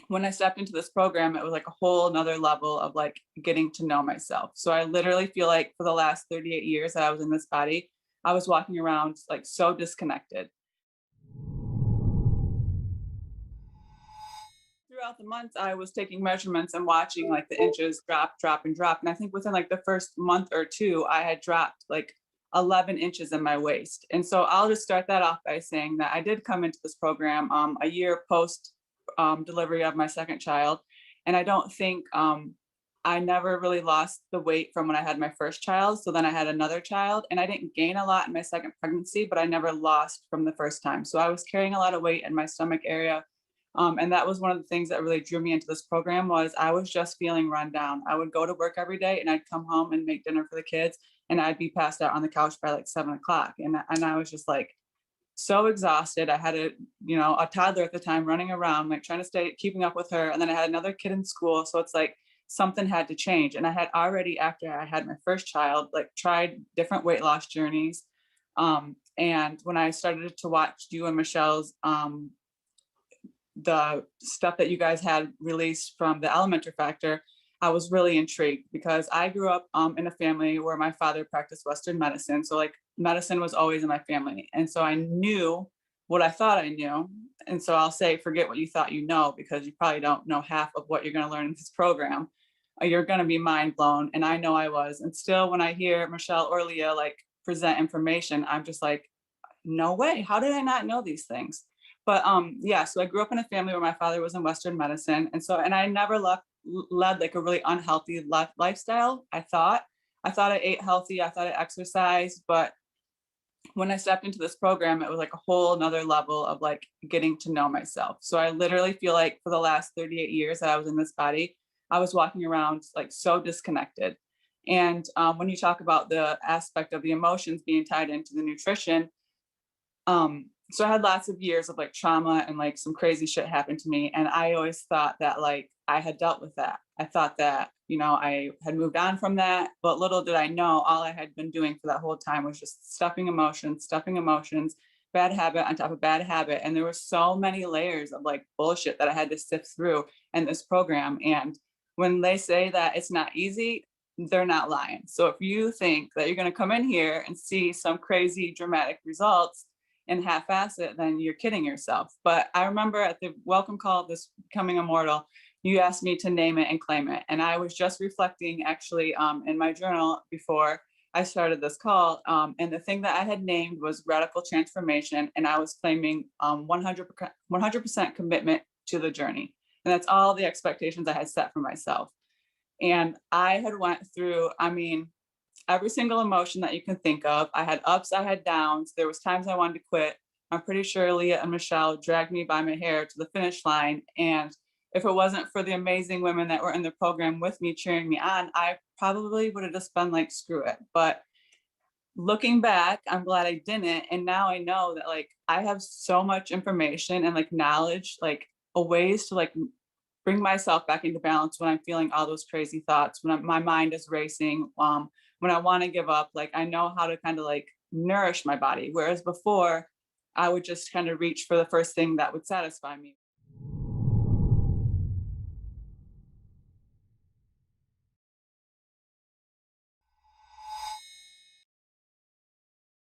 when I stepped into this program, it was like a whole nother level of like getting to know myself. So I literally feel like for the last 38 years that I was in this body, I was walking around like so disconnected. Throughout the months, I was taking measurements and watching like the inches drop, drop, and drop. And I think within like the first month or two, I had dropped like 11 inches in my waist. And so I'll just start that off by saying that I did come into this program a year post delivery of my second child. And I don't think I never really lost the weight from when I had my first child. So then I had another child, and I didn't gain a lot in my second pregnancy, but I never lost from the first time. So I was carrying a lot of weight in my stomach area, and that was one of the things that really drew me into this program. Was I was just feeling run down. I would go to work every day and I'd come home and make dinner for the kids, and I'd be passed out on the couch by like 7 o'clock. And I was just like so exhausted. I had a toddler at the time running around, like trying to stay keeping up with her. And then I had another kid in school. So it's like something had to change. And I had already, after I had my first child, like tried different weight loss journeys. And when I started to watch you and Michelle's the stuff that you guys had released from the Elementer Factor, I was really intrigued because I grew up in a family where my father practiced Western medicine. So like medicine was always in my family. And so I knew what I thought I knew. And so I'll say, forget what you thought you know, because you probably don't know half of what you're going to learn in this program. You're going to be mind blown. And I know I was. And still, when I hear Michelle or Leah like present information, I'm just like, no way. How did I not know these things? But yeah, so I grew up in a family where my father was in Western medicine. And I never led like a really unhealthy lifestyle. I thought I ate healthy. I thought I exercised. But when I stepped into this program, it was like a whole nother level of like getting to know myself. So I literally feel like for the last 38 years that I was in this body, I was walking around like so disconnected. And when you talk about the aspect of the emotions being tied into the nutrition, so I had lots of years of like trauma and like some crazy shit happened to me. And I always thought that like I had dealt with that. I thought that, I had moved on from that. But little did I know, all I had been doing for that whole time was just stuffing emotions, bad habit on top of bad habit. And there were so many layers of like bullshit that I had to sift through in this program. And when they say that it's not easy, they're not lying. So if you think that you're going to come in here and see some crazy dramatic results and half-ass it, then you're kidding yourself. But I remember at the welcome call of this Becoming Immortal, you asked me to name it and claim it. And I was just reflecting actually in my journal before I started this call. And the thing that I had named was radical transformation. And I was claiming 100% commitment to the journey. And that's all the expectations I had set for myself. And I had went through, every single emotion that you can think of. I had ups, I had downs. There was times I wanted to quit. I'm pretty sure Leah and Michelle dragged me by my hair to the finish line. And if it wasn't for the amazing women that were in the program with me cheering me on, I probably would have just been like, screw it. But looking back, I'm glad I didn't. And now I know that like I have so much information and like knowledge, like a ways to like bring myself back into balance when I'm feeling all those crazy thoughts, when my mind is racing, when I want to give up. Like I know how to kind of like nourish my body. Whereas before, I would just kind of reach for the first thing that would satisfy me.